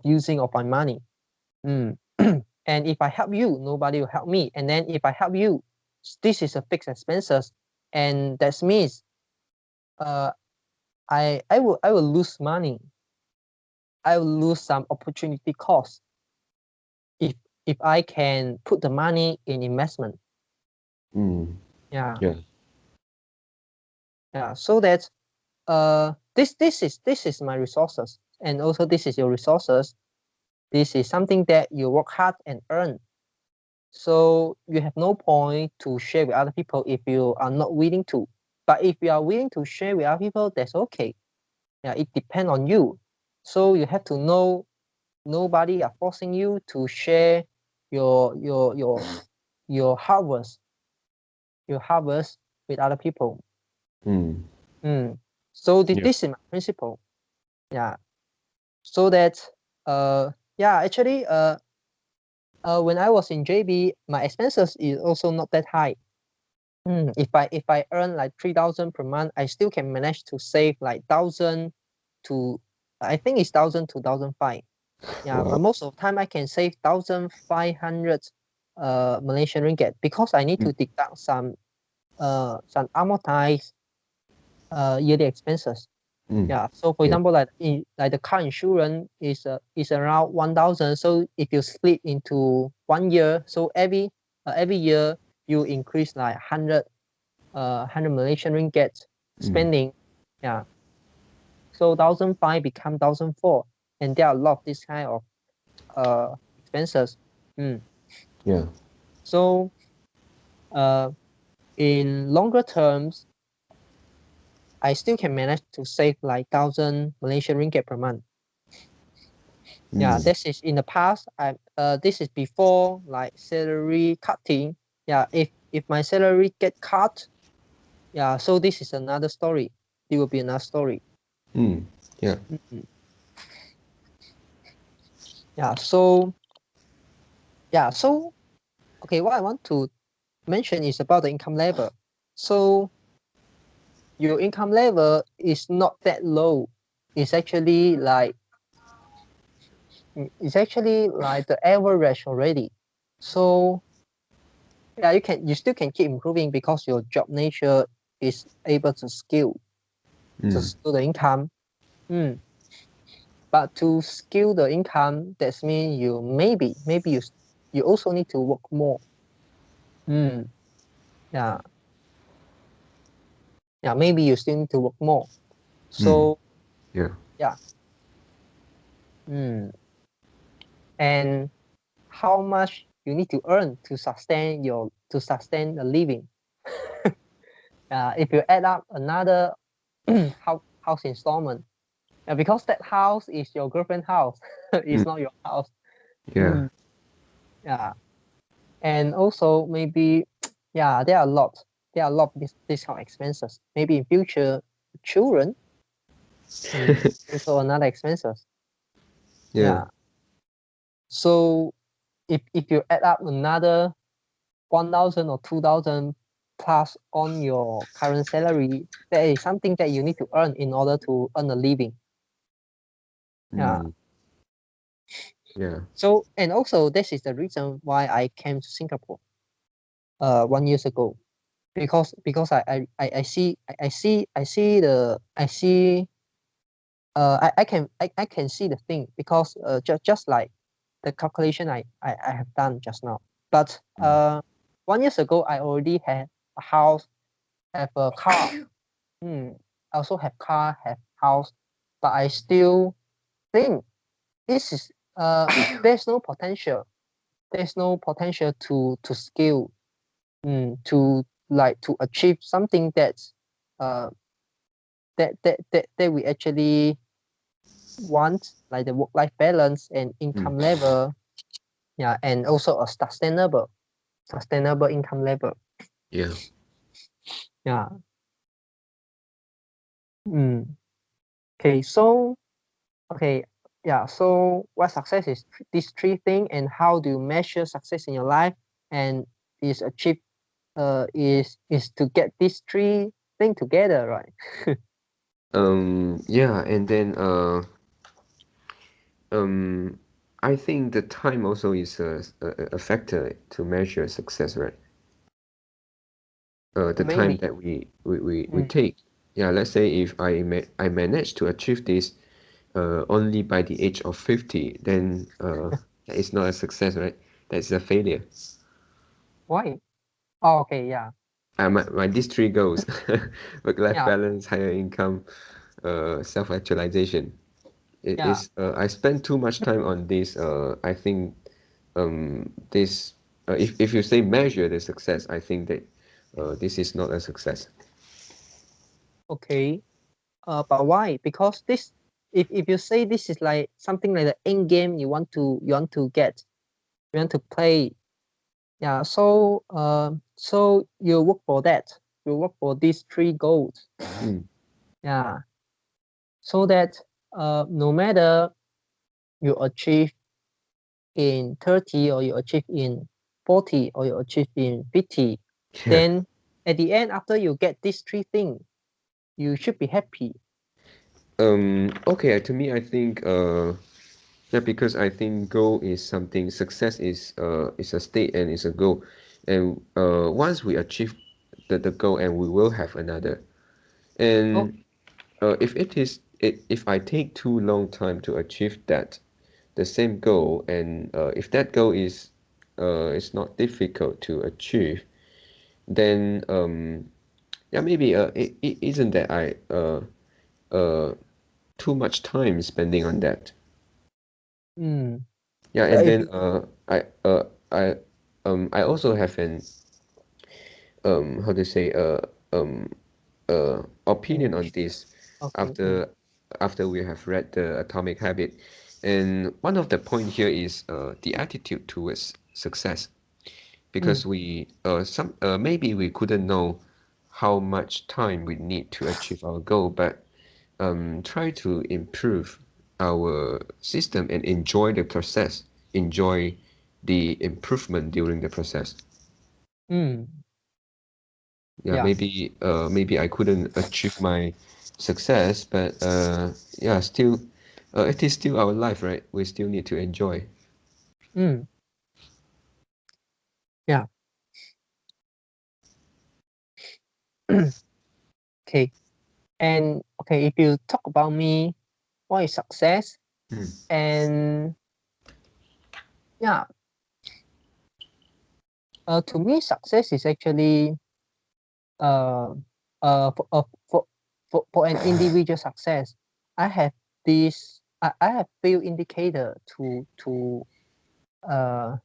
A: using of my money. Mm. And if I help you, nobody will help me. And then if I help you, this is a fixed expenses, and that means uh I will lose money. I will lose some opportunity cost if if I can put the money in investment.
B: Mm.
A: Yeah,
B: Yeah.
A: yeah. So that this is my resources, and also this is your resources. This is something that you work hard and earn. So you have no point to share with other people if you are not willing to. But if you are willing to share with other people, that's okay. Yeah, it depends on you. So you have to know nobody are forcing you to share your your your your harvest your harvest with other people.
B: Mm.
A: Mm. So
B: Yeah.
A: this is my principle. Yeah. So that yeah, actually when I was in JB, my expenses is also not that high. If I earn like 3,000 per month, I still can manage to save like thousand to, I think it's 1,000 to 1,500. Yeah, but
B: Wow.
A: most of the time I can save 1,500 Malaysian ringgit because I need
B: Mm.
A: to deduct some amortized yearly expenses.
B: Mm.
A: Yeah. So for
B: Yeah.
A: example, like the car insurance is around 1,000. So if you split into 1 year, so every year you increase like 100 Malaysian ringgit
B: Mm.
A: spending. Yeah. So 1,500 become 1,400, and there are a lot of this kind of expenses. Mm.
B: Yeah.
A: So uh, in longer terms, I still can manage to save like 1,000 Malaysian ringgit per month. Yeah,
B: Mm.
A: this is in the past. This is before like salary cutting. Yeah, if my salary get cut, yeah, so this is another story. It will be another story.
B: Mm. Yeah.
A: Mhm. Yeah, so okay, what I want to mention is about the income level. So your income level is not that low. It's actually like the average already. So yeah, you still can keep improving because your job nature is able to
B: Mm.
A: scale the income. Mm. But to scale the income, that means you maybe you also need to work more. Mm. Yeah, yeah, maybe you still need to work more.
B: Mm.
A: So
B: Yeah.
A: yeah. Mm. And how much you need to earn to sustain a living. If you add up another house installment, because that house is your girlfriend house, it's
B: Mm.
A: not your house.
B: Yeah.
A: Mm, yeah, and also maybe yeah, there are a lot of this kind of expenses. Maybe in future, children, also another expenses.
B: Yeah.
A: Yeah, so if you add up another 1,000 or 2,000 plus on your current salary, that is something that you need to earn in order to earn a living. Yeah.
B: Mm. Yeah.
A: So and also this is the reason why I came to Singapore. 1 year ago, because I see I see I can see the thing, because just like the calculation I have done just now. But
B: Mm.
A: 1 year ago, I already had a house, have a car. I also have car, have house, but I still think this is there's no potential. There's no potential to scale, to like to achieve something that's uh that we actually want, like the work-life balance and income
B: Mm.
A: level, yeah, and also a sustainable income level,
B: Yeah.
A: yeah. mm. Okay, so okay, yeah, so what success is, these three things, and how do you measure success in your life, and is achieve is to get these three things together, right?
B: Yeah, and then um, I think the time also is a factor to measure success, right? The time
A: Maybe.
B: that we
A: mm.
B: take. Yeah, let's say if I manage to achieve this only by the age of 50, then that is not a success, right? That's a failure.
A: Why? Oh, okay, yeah,
B: These three goals: work-life
A: yeah,
B: balance, higher income, self-actualization. It
A: yeah.
B: is I spend too much time on this. I think this if you say measure the success, I think that this is not a success.
A: Okay. But why? Because this, if you say this is like something like the end game you want to get, you want to play, yeah. So so you work for that. You work for these three goals,
B: Mm.
A: yeah. So that no matter you achieve in 30, or you achieve in 40, or you achieve in 50,
B: Yeah.
A: then at the end, after you get these three things, you should be happy.
B: Okay, to me, I think yeah, because I think goal is something, success is a state and is a goal. And once we achieve the goal, and we will have another.
A: Oh.
B: And if if I take too long time to achieve that the same goal, and if that goal is not difficult to achieve, then yeah, maybe it isn't that I uh too much time spending on that.
A: mm,
B: Yeah,
A: but
B: and
A: if
B: then I I also have an how to say um opinion
A: mm,
B: on this
A: okay.
B: after we have read the Atomic Habit, and one of the point here is the attitude towards success,
A: mm,
B: because we some maybe we couldn't know how much time we need to achieve our goal, but try to improve our system and enjoy the process, enjoy the improvement during the process.
A: mm,
B: Yeah,
A: yeah.
B: maybe I couldn't achieve my success, but yeah, still, it is still our life, right? We still need to enjoy.
A: mm, yeah. Okay. And okay, if you talk about me, what is success?
B: Mm.
A: And yeah, to me, success is actually uh for for an individual success. I have I have few indicator uh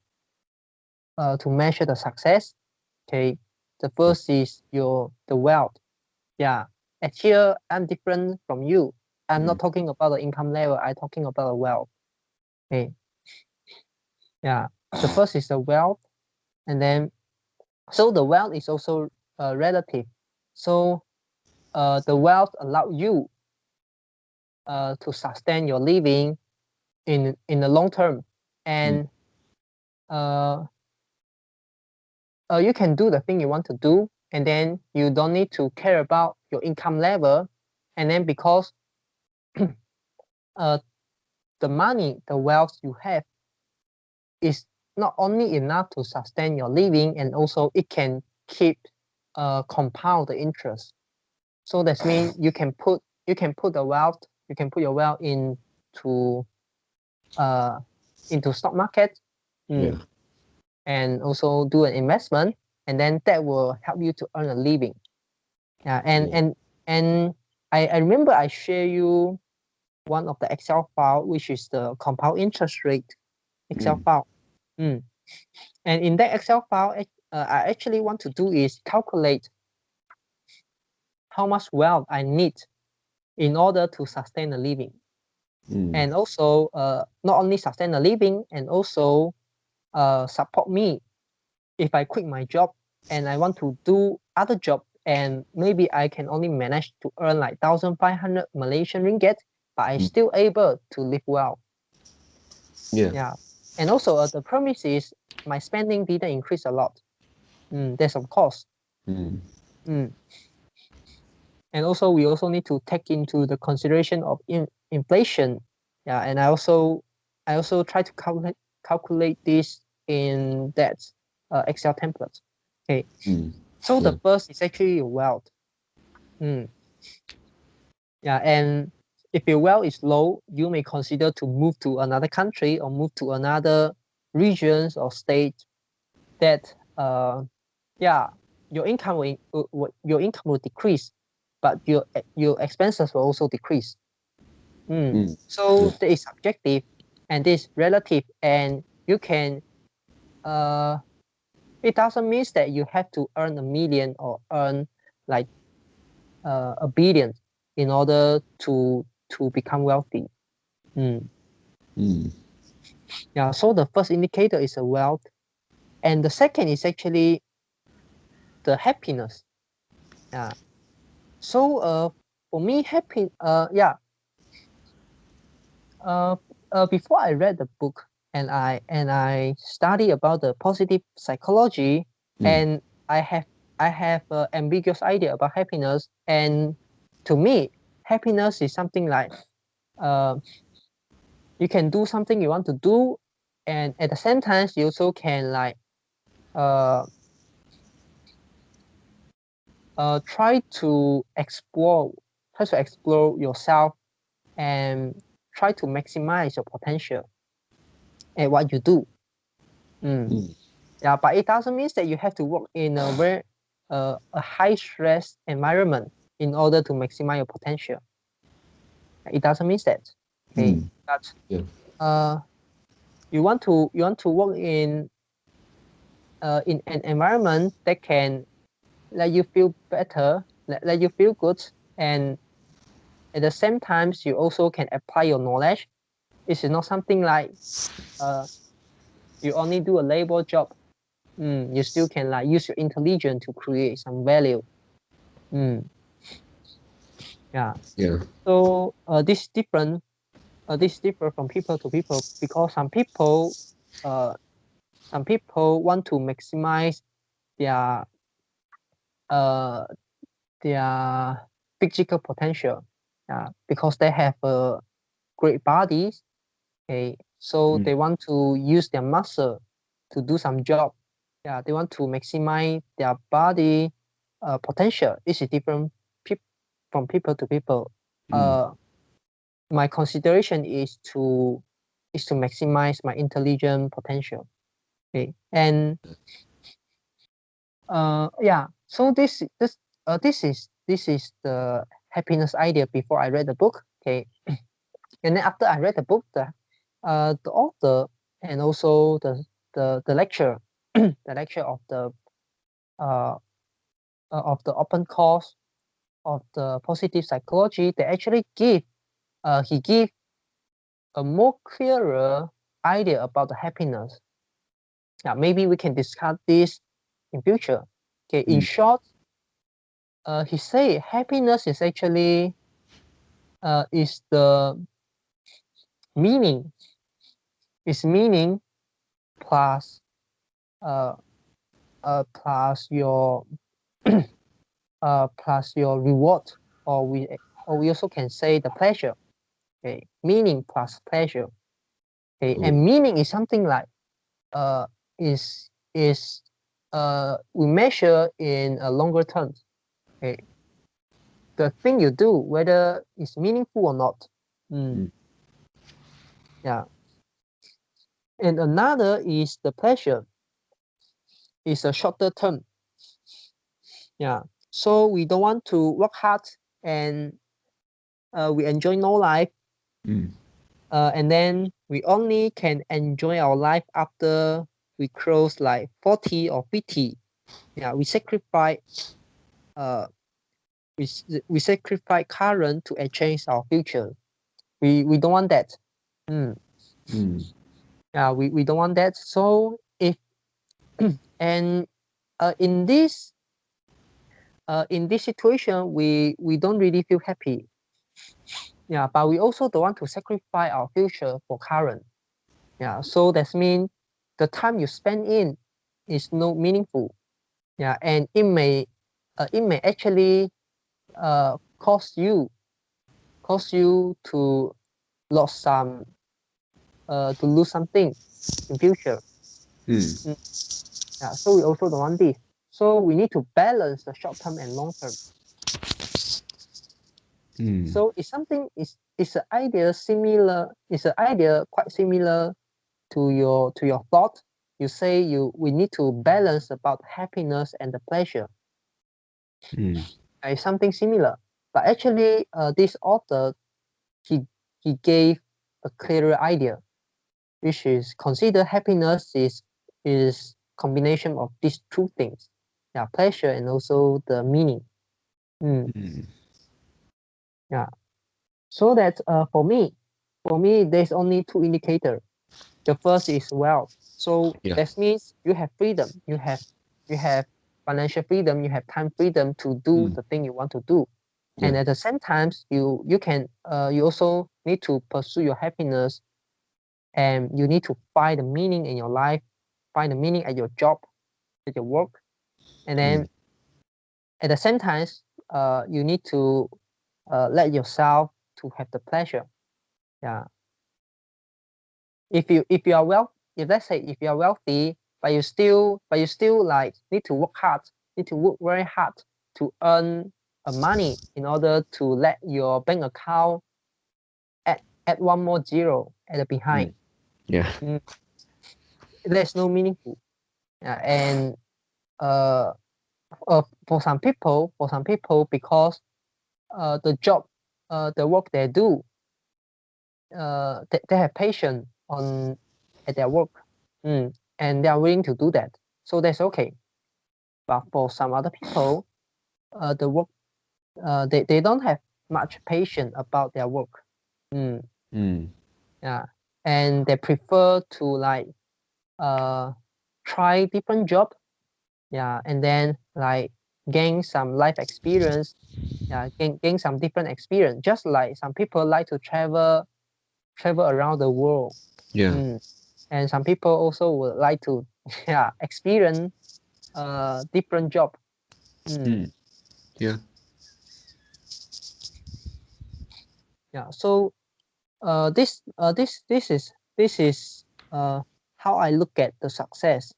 A: to measure the success. Okay, the
B: Yeah.
A: first is your the wealth. Yeah, and here I'm different from you. I'm
B: Mm.
A: not talking about the income level. I'm talking about the wealth. Okay, yeah. The first is the wealth, and then so the wealth is also relative. So the wealth allow you to sustain your living in the long term,
B: Mm.
A: and uh, you can do the thing you want to do, and then you don't need to care about your income level, and then because uh, the money, the wealth you have is not only enough to sustain your living, and also it can keep compound the interest. So that means you can put the wealth, you can put your wealth uh into stock market,
B: Yeah.
A: and also do an investment, and then that will help you to earn a living. Yeah, and I remember I share you one of the Excel file, which is the compound interest rate Excel file. And in that Excel file, I actually want to do is calculate how much wealth I need in order to sustain a living. And also not only sustain a living, and also support me if I quit my job and I want to do other job, and maybe I can only manage to earn like 1,500 Malaysian ringgit, but I still able to live well. Yeah. And also the premise is my spending didn't increase a lot. That's of course. And also we also need to take into the consideration of inflation. Yeah, and I also try to calculate this in that Excel template. Okay. So the first is actually your wealth. Yeah, and if your wealth is low, you may consider to move to another country or move to another regions or state that your income will decrease, but your expenses will also decrease. So that is subjective and this relative, and you can it doesn't mean that you have to earn 1 million or earn like 1 billion in order to become wealthy. Yeah, so the first indicator is a wealth, and the second is actually the happiness. Yeah. So for me, before I read the book and I study about the positive psychology, and I have an ambiguous idea about happiness, and to me, happiness is something like you can do something you want to do, and at the same time you also can like try to explore yourself and try to maximize your potential at what you do. Yeah, but it doesn't mean that you have to work in a very a high stress environment in order to maximize your potential. It doesn't mean that. Okay, but you want to work in an environment that can let you feel better, let you feel good, and at the same time you also can apply your knowledge. It's not something like you only do a labor job. You still can like use your intelligence to create some value. Yeah. So this different. This differ from people to people, because some people want to maximize their their physical potential. Because they have great bodies. Okay, so they want to use their muscle to do some job. Yeah, they want to maximize their body potential. This is different from people to people. My consideration is to maximize my intelligent potential. Okay, and so this is the happiness idea before I read the book. Okay, and then after I read the book, the author and also the lecture the lecture uh, of the open course of the positive psychology, they actually he give a more clearer idea about the happiness. Yeah, maybe we can discuss this in future. Okay, in short, he say happiness is actually is the meaning meaning plus plus your plus your reward, or we also can say the pleasure. Okay, meaning plus pleasure. Okay, and meaning is something like is we measure in a longer term. Okay, the thing you do, whether it's meaningful or not. Yeah. And another is the pleasure. It's a shorter term. Yeah. So we don't want to work hard and we enjoy no life. And then we only can enjoy our life after we cross like 40 or 50. Yeah, we sacrifice we sacrifice current to exchange our future. We don't want that. Yeah, we don't want that. So if and in this situation we don't really feel happy. Yeah, but we also don't want to sacrifice our future for current. Yeah, so that means the time you spend in is no meaningful. Yeah, and it may actually cause you to lose some to lose something in future. Yeah, so we also don't want this. So we need to balance the short term and long term. So it's something is an idea similar. It's an idea quite similar to your thought. You say we need to balance about happiness and the pleasure. It's something similar, but actually, this author he he gave a clearer idea, which is consider happiness is combination of these two things, yeah, pleasure and also the meaning. Yeah. So that for me, there's only two indicators. The first is wealth. So that means you have freedom. You have financial freedom. You have time freedom to do the thing you want to do. And at the same time, you can you also need to pursue your happiness, and you need to find the meaning in your life, find the meaning at your job, at your work, and then at the same time, you need to let yourself to have the pleasure. Yeah. If you are if let's say if you are wealthy, but you still like need to work hard, need to work very hard to earn money in order to let your bank account add one more zero at the behind. There's no meaningful. And for some people, because the job, the work they do, they have patience on at their work, and they are willing to do that. So that's okay. But for some other people, the work, they don't have much patience about their work. Yeah, and they prefer to like try different job. Yeah, and then like gain some life experience. Yeah, gain some different experience. Just like some people like to travel around the world. And some people also would like to experience different job. Yeah. So this is how I look at the success,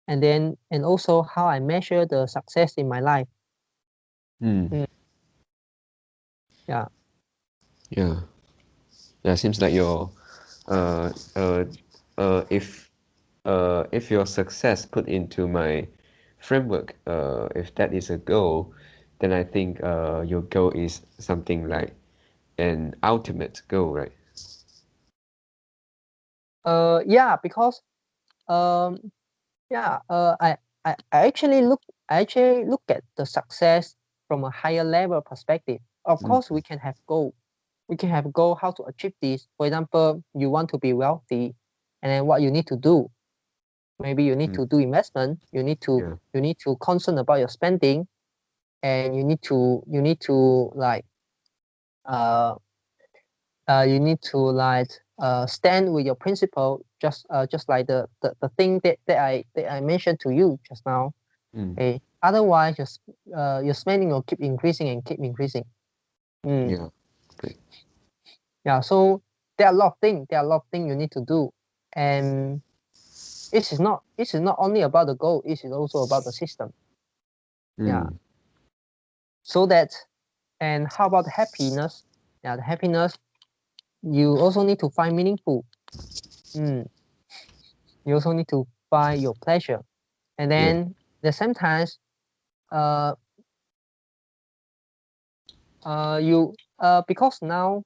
A: and then and also how I measure the success in my life. Yeah.
B: Yeah. Yeah. Seems like your uh uh if your success put into my framework, if that is a goal, then I think your goal is something like an ultimate goal, right?
A: Yeah, because um yeah I actually look at the success from a higher level perspective. Of course, we can have goal. We can have goal how to achieve this. For example, you want to be wealthy, and then what you need to do? Maybe you need to do investment. You need to concern about your spending, and you need to like uh you need to like stand with your principle, just like the thing that I mentioned to you just now. Okay. Otherwise, your spending will keep increasing and keep increasing.
B: Yeah. Great.
A: Yeah. So there are a lot of things. There are a lot of things you need to do, and it is not only about the goal, it is also about the system. Yeah. So that, and how about the happiness? Yeah, the happiness, you also need to find meaningful. You also need to find your pleasure. And then the sometimes you because now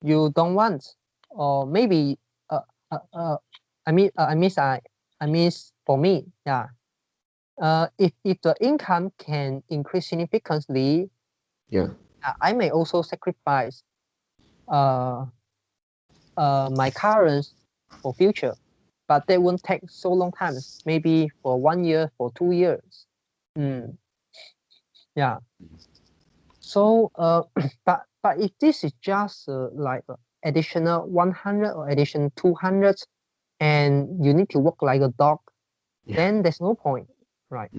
A: you don't want, or maybe uh, uh, uh I miss for me, yeah. If the income can increase significantly, I may also sacrifice uh my current for future, but that won't take so long times, maybe for 1 year, for 2 years. Yeah. So but if this is just like additional 100 or additional 200, and you need to work like a dog, then there's no point, right?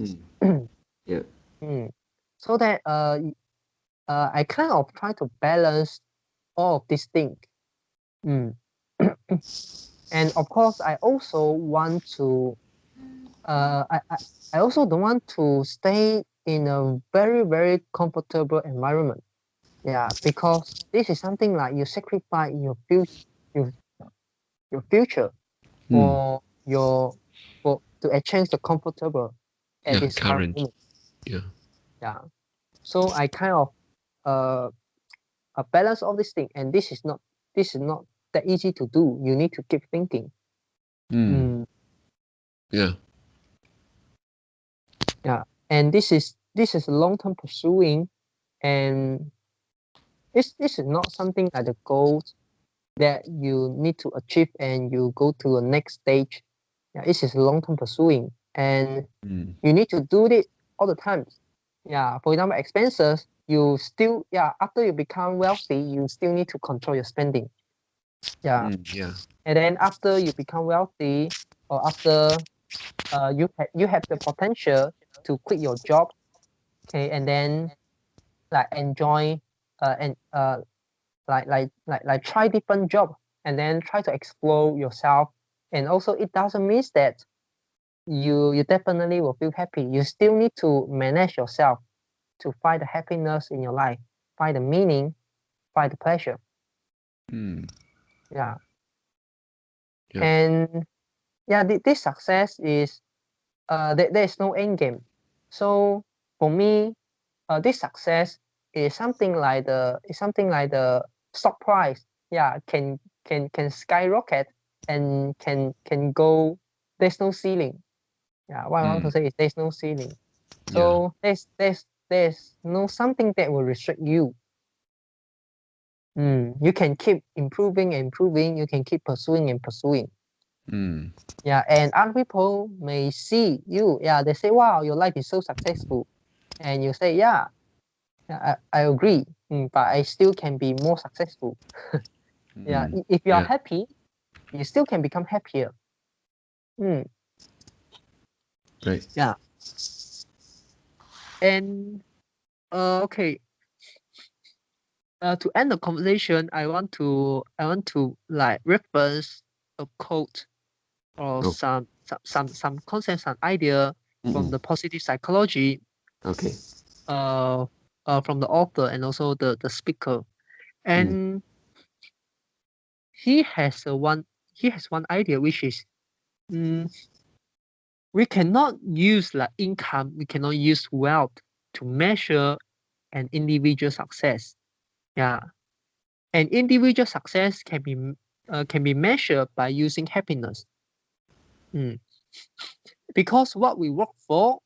A: So that I kind of try to balance all of these things. And of course, I also want to I also don't want to stay in a very, very comfortable environment. Yeah, because this is something like you sacrifice your, your future for your for to exchange the comfortable at this current moment. Yeah. So I kind of a balance of this thing, and this is not that easy to do. You need to keep thinking. Yeah, and this is long-term pursuing, and this is not something like the goals that you need to achieve and you go to the next stage. Yeah, this is long-term pursuing, and you need to do it all the time. Yeah, for example, expenses, you still, after you become wealthy, you still need to control your spending. Yeah. And then after you become wealthy, or after you have the potential to quit your job, okay, and then like enjoy and like try different job, and then try to explore yourself. And also, it doesn't mean that you definitely will feel happy. You still need to manage yourself to find the happiness in your life, find the meaning, find the pleasure. Yeah. And yeah, this success is there is no end game. So for me, this success is something like the stock price. Yeah, can skyrocket, and can go. There's no ceiling. Yeah, what I want to say is there's no ceiling. So there's no something that will restrict you. You can keep improving and improving. You can keep pursuing and pursuing. Yeah, and other people may see you. Yeah, they say, "Wow, your life is so successful," and you say, "Yeah, I agree, but I still can be more successful." Yeah, if you are happy, you still can become happier.
B: Right.
A: Yeah. And okay. To end the conversation, I want to like reference a quote, or some concepts and idea from the positive psychology,
B: Okay.
A: from the author and also the speaker. And he has one idea, which is, we cannot use like income, we cannot use wealth to measure an individual success. Yeah, an individual success can be measured by using happiness. Because what we work for,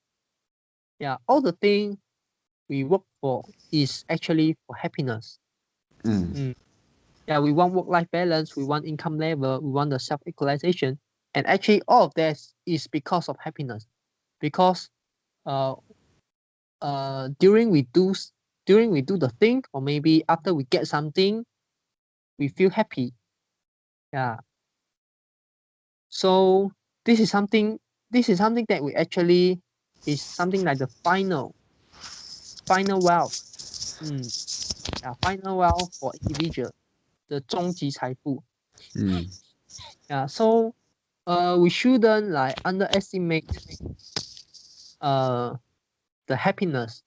A: all the things we work for is actually for happiness. Yeah, we want work-life balance, we want income level, we want the self-actualization, and actually all of this is because of happiness. Because during we do the thing, or maybe after we get something, we feel happy. Yeah. So this is something that we actually is something like the final wealth. Final wealth for individual, the 终极财富. Yeah. So we shouldn't like underestimate the happiness.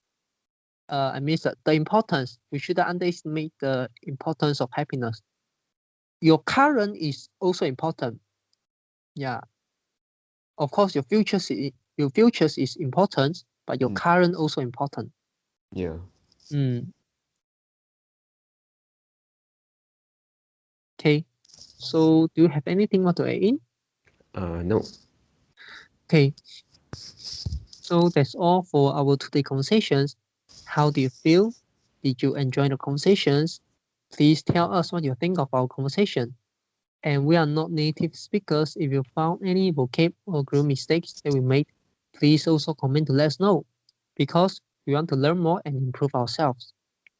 A: I mean the importance. We shouldn't underestimate the importance of happiness. Your current is also important. Yeah, of course, your futures is important, but your
B: Mm,
A: current also important.
B: yeah.
A: Mm. Okay. So do you have anything more to add in?
B: No.
A: Okay. So that's all for our today conversations. How do you feel? Did you enjoy the conversations? Please tell us what you think of our conversation. And we are not native speakers. If you found any vocab or grammar mistakes that we made, please also comment to let us know because we want to learn more and improve ourselves.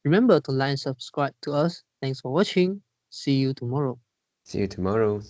A: Remember to like and subscribe to us. Thanks for watching. See you tomorrow.
B: See you tomorrow.